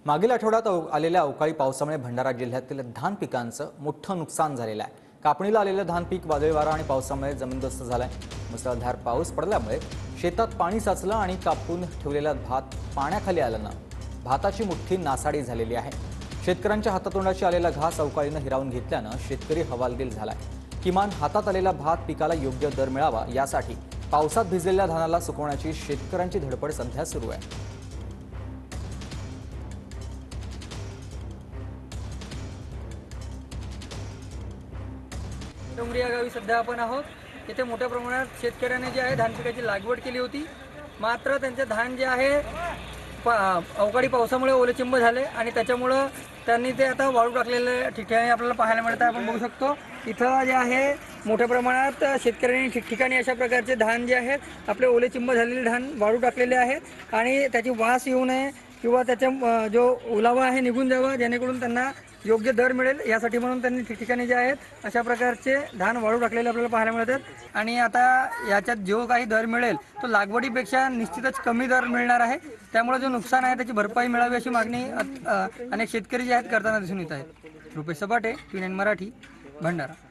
मागील आठवड्यात आलेल्या अवकाळी पावसामुळे भंडारा जिल्ह्यातील धान पिकांचं मोठं नुकसान झालेलं आहे। कापणीला आलेलं धान पीक वादळी वारा आणि पावसामुळे जमीनदोस्त झालंय। मुसळधार पाऊस पडल्यामुळे शेतात पाणी साचलं आणि कापून ठेवलेला भात पाण्याखाली आल्यानं भाताची मुठ्ठी नासाडी झालेली आहे। शेतकऱ्यांच्या हातातोंडाशी आलेला घास अवकाळीनं हिरावून घेतल्यानं शेतकरी हवालदिल झालाय। किमान हातात आलेला भात पिकाला योग्य दर मिळावा यासाठी पावसात भिजलेल्या धानाला सुकवण्याची शेतकऱ्यांची धडपड सध्या सुरू आहे। डोंगरी या गावी सध्या आपण आहोत। इथे मोठ्या प्रमाणात शेतकऱ्यांनी जे आहे धान पिकाची लागवड केली होती, मात्र त्यांचे धान जे आहे अवकाळी पावसामुळे ओलेचिंब झाले आणि त्याच्यामुळं त्यांनी ते आता वाळू टाकलेले ठिकाणी आपल्याला पाहायला मिळतं। आपण बघू शकतो इथं जे आहे मोठ्या प्रमाणात शेतकऱ्यांनी ठिकठिकाणी अशा प्रकारचे धान जे आहेत आपले ओलेचिंब झालेले धान वाळू टाकलेले आहेत आणि त्याची वास येऊ नये किंवा त्याचा जो ओलावा आहे निघून जावा, जेणेकरून त्यांना योग्य दर मिळेल यासाठी म्हणून त्यांनी ठिकठिकाणी जे आहेत अशा प्रकारचे धान वाळू टाकलेले आपल्याला पाहायला मिळतात। आणि आता याच्यात जो काही दर मिळेल तो लागवडीपेक्षा निश्चितच कमी दर मिळणार आहे। त्यामुळे जो नुकसान आहे त्याची भरपाई मिळावी अशी मागणी अनेक शेतकरी जे आहेत करताना दिसून येत आहेत। रुपेश सपाटे, TVN मराठी, भंडारा।